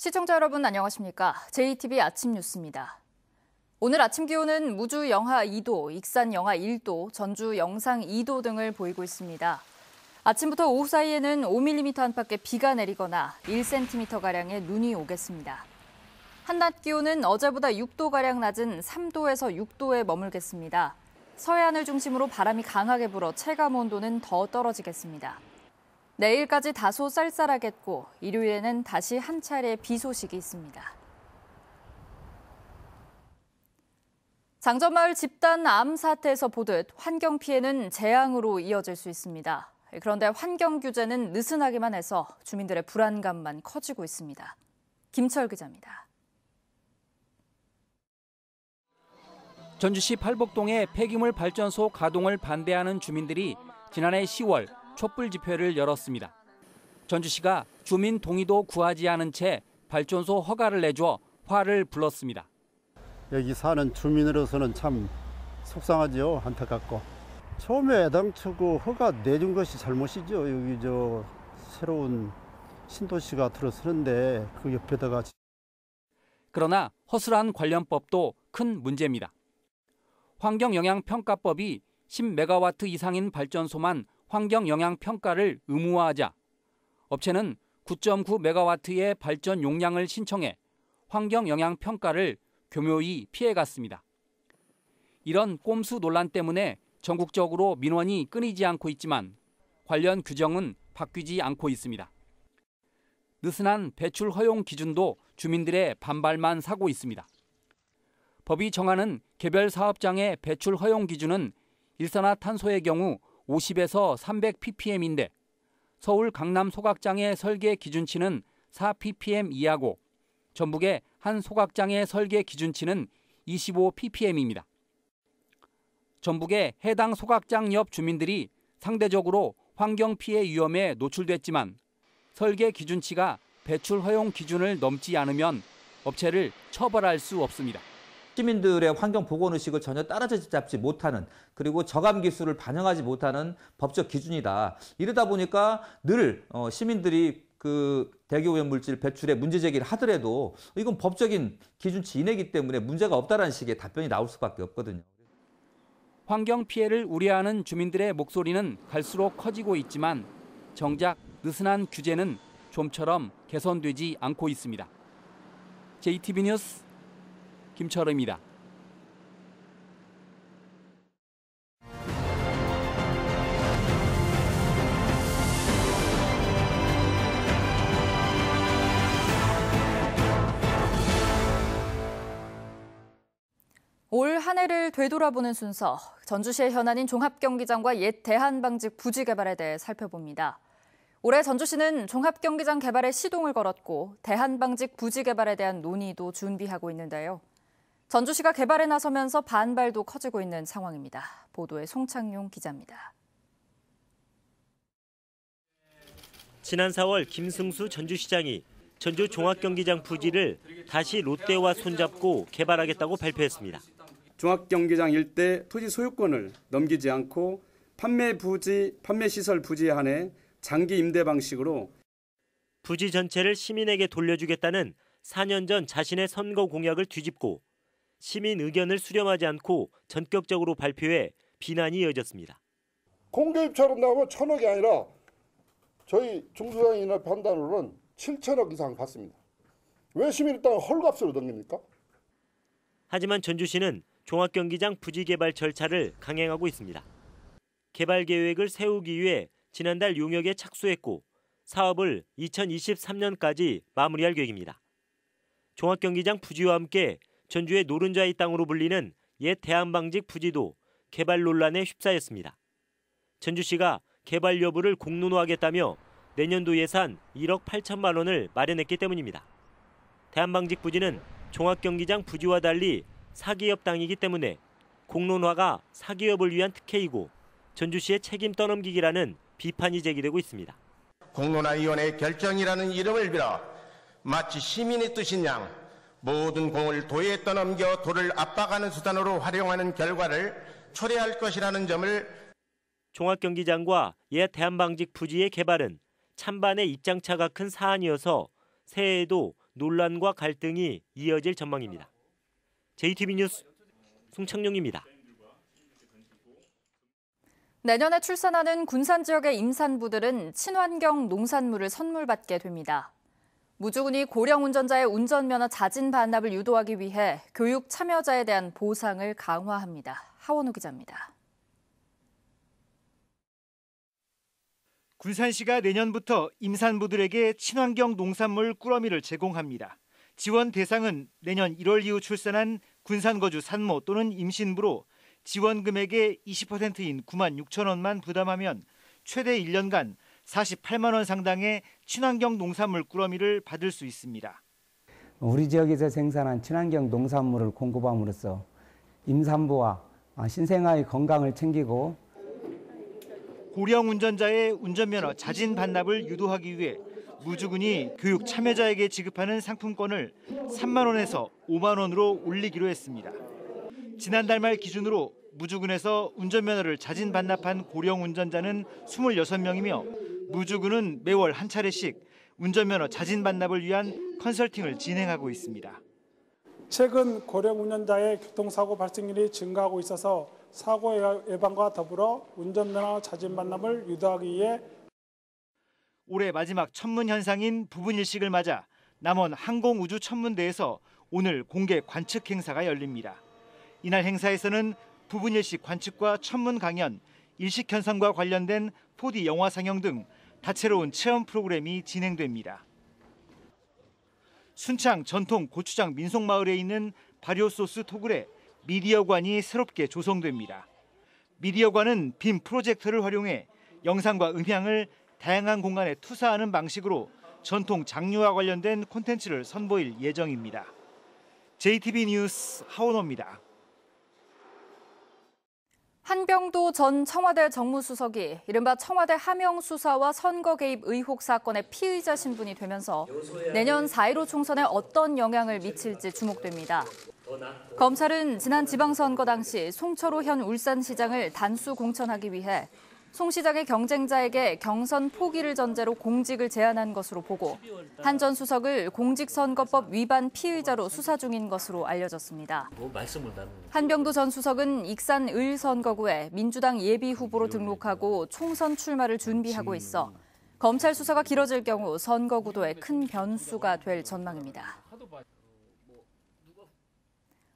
시청자 여러분 안녕하십니까? JTBC 아침 뉴스입니다. 오늘 아침 기온은 무주 영하 2도, 익산 영하 1도, 전주 영상 2도 등을 보이고 있습니다. 아침부터 오후 사이에는 5mm 안팎의 비가 내리거나 1cm가량의 눈이 오겠습니다. 한낮 기온은 어제보다 6도가량 낮은 3도에서 6도에 머물겠습니다. 서해안을 중심으로 바람이 강하게 불어 체감 온도는 더 떨어지겠습니다. 내일까지 다소 쌀쌀하겠고 일요일에는 다시 한 차례 비 소식이 있습니다. 장전마을 집단 암 사태에서 보듯 환경 피해는 재앙으로 이어질 수 있습니다. 그런데 환경 규제는 느슨하기만 해서 주민들의 불안감만 커지고 있습니다. 김철 기자입니다. 전주시 팔복동의 폐기물 발전소 가동을 반대하는 주민들이 지난해 10월 촛불 집회를 열었습니다. 전주시가 주민 동의도 구하지 않은 채 발전소 허가를 내줘 화를 불렀습니다. 여기 사는 주민으로서는 참 속상하죠. 안타깝고. 처음에 애당초 그 허가 내준 것이 잘못이죠. 여기 새로운 신도시가 들어서는데 그 옆에다가. 그러나 허술한 관련법도 큰 문제입니다. 환경영향평가법이 10메가와트 이상인 발전소만 환경영향평가를 의무화하자 업체는 9.9메가와트의 발전 용량을 신청해 환경영향평가를 교묘히 피해갔습니다. 이런 꼼수 논란 때문에 전국적으로 민원이 끊이지 않고 있지만 관련 규정은 바뀌지 않고 있습니다. 느슨한 배출 허용 기준도 주민들의 반발만 사고 있습니다. 법이 정하는 개별 사업장의 배출 허용 기준은 일산화탄소의 경우 50에서 300ppm인데 서울 강남 소각장의 설계 기준치는 4ppm 이하고 전북의 한 소각장의 설계 기준치는 25ppm입니다. 전북의 해당 소각장 옆 주민들이 상대적으로 환경 피해 위험에 노출됐지만 설계 기준치가 배출 허용 기준을 넘지 않으면 업체를 처벌할 수 없습니다. 시민들의 환경 보건 의식을 전혀 따라잡지 못하는, 그리고 저감 기술을 반영하지 못하는 법적 기준이다. 이러다 보니까 늘 시민들이 그 대기오염 물질 배출에 문제 제기를 하더라도 이건 법적인 기준치 이내이기 때문에 문제가 없다라는 식의 답변이 나올 수밖에 없거든요. 환경 피해를 우려하는 주민들의 목소리는 갈수록 커지고 있지만 정작 느슨한 규제는 좀처럼 개선되지 않고 있습니다. JTBC 뉴스 김철우입니다. 올 한 해를 되돌아보는 순서, 전주시의 현안인 종합경기장과 옛 대한방직 부지 개발에 대해 살펴봅니다. 올해 전주시는 종합경기장 개발에 시동을 걸었고 대한방직 부지 개발에 대한 논의도 준비하고 있는데요. 전주시가 개발에 나서면서 반발도 커지고 있는 상황입니다. 보도에 송창용 기자입니다. 지난 4월 김승수 전주시장이 전주 종합경기장 부지를 다시 롯데와 손잡고 개발하겠다고 발표했습니다. 종합경기장 일대 토지 소유권을 넘기지 않고 판매시설 부지에 한해 장기 임대 방식으로 부지 전체를 시민에게 돌려주겠다는 4년 전 자신의 선거 공약을 뒤집고 시민 의견을 수렴하지 않고 전격적으로 발표해 비난이 이어졌습니다. 공개 입찰은 나오면 1,000억이 아니라 저희 중수장이나 판단으로는 7천억 이상 받습니다. 왜 시민의 땅을 헐값으로 넘깁니까? 하지만 전주시는 종합경기장 부지 개발 절차를 강행하고 있습니다. 개발 계획을 세우기 위해 지난달 용역에 착수했고 사업을 2023년까지 마무리할 계획입니다. 종합경기장 부지와 함께 전주의 노른자의 땅으로 불리는 옛 대한방직 부지도 개발 논란에 휩싸였습니다. 전주시가 개발 여부를 공론화하겠다며 내년도 예산 1억 8천만 원을 마련했기 때문입니다. 대한방직 부지는 종합경기장 부지와 달리 사기업 땅이기 때문에 공론화가 사기업을 위한 특혜이고 전주시의 책임 떠넘기기라는 비판이 제기되고 있습니다. 공론화위원회 결정이라는 이름을 빌어 마치 시민의 뜻인 양 모든 공을 도에 떠넘겨 도를 압박하는 수단으로 활용하는 결과를 초래할 것이라는 점을 종합경기장과 옛 대한방직 부지의 개발은 찬반의 입장차가 큰 사안이어서 새해에도 논란과 갈등이 이어질 전망입니다. JTB 뉴스 송창용입니다. 내년에 출산하는 군산 지역의 임산부들은 친환경 농산물을 선물받게 됩니다. 무주군이 고령 운전자의 운전면허 자진 반납을 유도하기 위해 교육 참여자에 대한 보상을 강화합니다. 하원우 기자입니다. 군산시가 내년부터 임산부들에게 친환경 농산물 꾸러미를 제공합니다. 지원 대상은 내년 1월 이후 출산한 군산 거주 산모 또는 임신부로 지원 금액의 20%인 9만 6천 원만 부담하면 최대 1년간 48만 원 상당의 친환경 농산물 꾸러미를 받을 수 있습니다. 우리 지역에서 생산한 친환경 농산물을 공급함으로써 임산부와 신생아의 건강을 챙기고 고령 운전자의 운전면허 자진 반납을 유도하기 위해 무주군이 교육 참여자에게 지급하는 상품권을 3만 원에서 5만 원으로 올리기로 했습니다. 지난달 말 기준으로 무주군에서 운전면허를 자진 반납한 고령 운전자는 26명이며 무주군은 매월 한 차례씩 운전면허 자진 반납을 위한 컨설팅을 진행하고 있습니다. 최근 고령 운전자의 교통사고 발생률이 증가하고 있어서 사고 예방과 더불어 운전면허 자진 반납을 유도하기 위해 올해 마지막 천문 현상인 부분일식을 맞아 남원 항공우주천문대에서 오늘 공개 관측 행사가 열립니다. 이날 행사에서는 부분일식 관측과 천문 강연, 일식 현상과 관련된 4D 영화 상영 등 다채로운 체험 프로그램이 진행됩니다. 순창 전통 고추장 민속마을에 있는 발효소스 토굴에 미디어관이 새롭게 조성됩니다. 미디어관은 빔 프로젝터를 활용해 영상과 음향을 다양한 공간에 투사하는 방식으로 전통 장류와 관련된 콘텐츠를 선보일 예정입니다. JTB 뉴스 하원호입니다. 한병도 전 청와대 정무수석이 이른바 청와대 하명 수사와 선거 개입 의혹 사건의 피의자 신분이 되면서 내년 4.15 총선에 어떤 영향을 미칠지 주목됩니다. 검찰은 지난 지방선거 당시 송철호 현 울산시장을 단수 공천하기 위해 송 시장의 경쟁자에게 경선 포기를 전제로 공직을 제안한 것으로 보고 한 전 수석을 공직선거법 위반 피의자로 수사 중인 것으로 알려졌습니다. 한병도 전 수석은 익산 을 선거구에 민주당 예비 후보로 등록하고 총선 출마를 준비하고 있어 검찰 수사가 길어질 경우 선거 구도에 큰 변수가 될 전망입니다.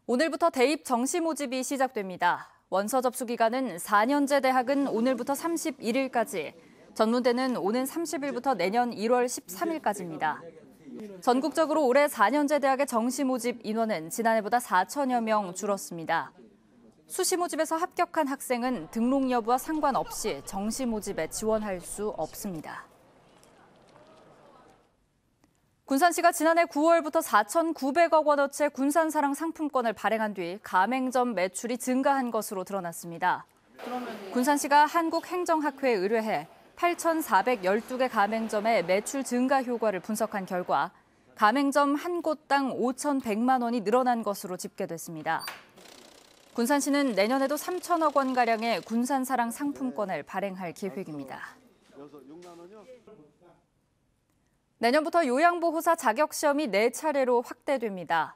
오늘부터 대입 정시 모집이 시작됩니다. 원서 접수 기간은 4년제 대학은 오늘부터 31일까지, 전문대는 오는 30일부터 내년 1월 13일까지입니다. 전국적으로 올해 4년제 대학의 정시 모집 인원은 지난해보다 4천여 명 줄었습니다. 수시 모집에서 합격한 학생은 등록 여부와 상관없이 정시 모집에 지원할 수 없습니다. 군산시가 지난해 9월부터 4,900억 원어치의 군산사랑 상품권을 발행한 뒤 가맹점 매출이 증가한 것으로 드러났습니다. 군산시가 한국행정학회에 의뢰해 8,412개 가맹점의 매출 증가 효과를 분석한 결과 가맹점 한 곳당 5,100만 원이 늘어난 것으로 집계됐습니다. 군산시는 내년에도 3천억 원가량의 군산사랑 상품권을 발행할 계획입니다. 내년부터 요양보호사 자격시험이 4차례로 확대됩니다.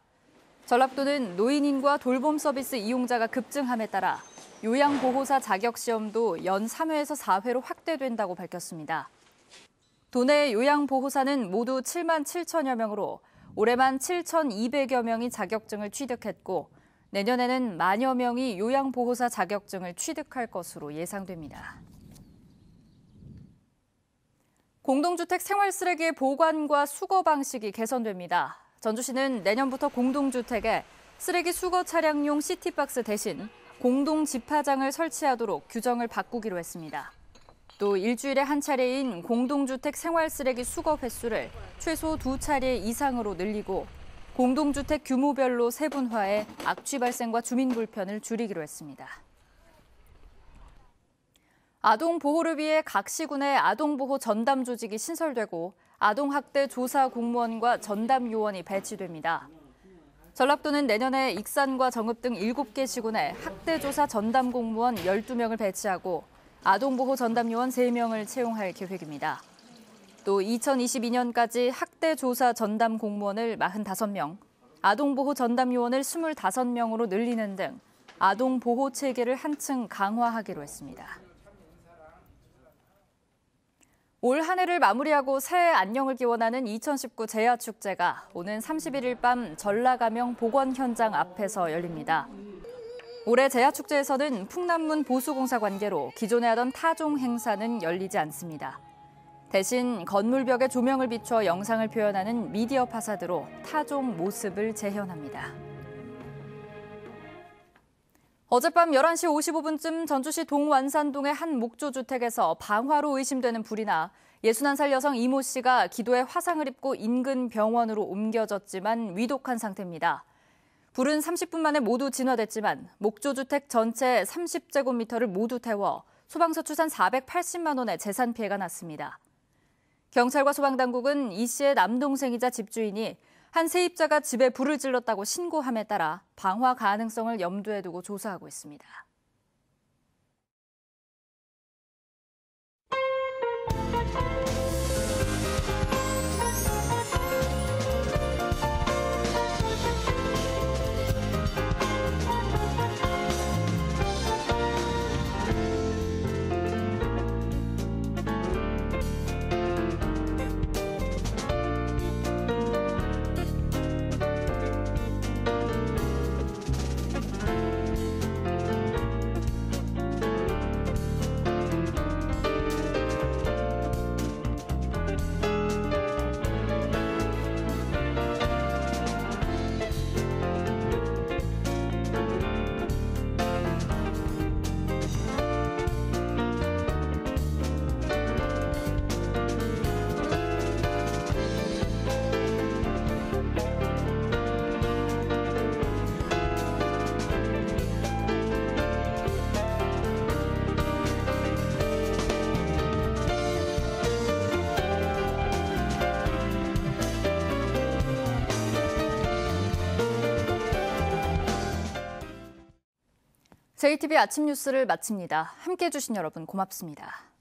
전라북도는 노인인과 돌봄 서비스 이용자가 급증함에 따라 요양보호사 자격시험도 연 3회에서 4회로 확대된다고 밝혔습니다. 도내 요양보호사는 모두 7만 7천여 명으로 올해만 7,200여 명이 자격증을 취득했고 내년에는 만여 명이 요양보호사 자격증을 취득할 것으로 예상됩니다. 공동주택 생활쓰레기의 보관과 수거 방식이 개선됩니다. 전주시는 내년부터 공동주택에 쓰레기 수거 차량용 시티박스 대신 공동 집화장을 설치하도록 규정을 바꾸기로 했습니다. 또 일주일에 한 차례인 공동주택 생활쓰레기 수거 횟수를 최소 2차례 이상으로 늘리고 공동주택 규모별로 세분화해 악취 발생과 주민 불편을 줄이기로 했습니다. 아동보호를 위해 각 시군의 아동보호 전담 조직이 신설되고 아동학대 조사 공무원과 전담 요원이 배치됩니다. 전라북도는 내년에 익산과 정읍 등 7개 시군에 학대조사 전담 공무원 12명을 배치하고 아동보호 전담 요원 3명을 채용할 계획입니다. 또 2022년까지 학대 조사 전담 공무원을 45명, 아동보호 전담 요원을 25명으로 늘리는 등 아동보호 체계를 한층 강화하기로 했습니다. 올 한 해를 마무리하고 새해 안녕을 기원하는 2019 제야축제가 오는 31일 밤 전라가명 복원 현장 앞에서 열립니다. 올해 제야축제에서는 풍남문 보수공사 관계로 기존에 하던 타종 행사는 열리지 않습니다. 대신 건물벽에 조명을 비춰 영상을 표현하는 미디어 파사드로 타종 모습을 재현합니다. 어젯밤 11시 55분쯤 전주시 동완산동의 한 목조주택에서 방화로 의심되는 불이 나 61살 여성 이모 씨가 기도에 화상을 입고 인근 병원으로 옮겨졌지만 위독한 상태입니다. 불은 30분 만에 모두 진화됐지만 목조주택 전체 30제곱미터를 모두 태워 소방서 추산 480만 원의 재산 피해가 났습니다. 경찰과 소방당국은 이 씨의 남동생이자 집주인이 한 세입자가 집에 불을 질렀다고 신고함에 따라 방화 가능성을 염두에 두고 조사하고 있습니다. JTB 아침 뉴스를 마칩니다. 함께해 주신 여러분 고맙습니다.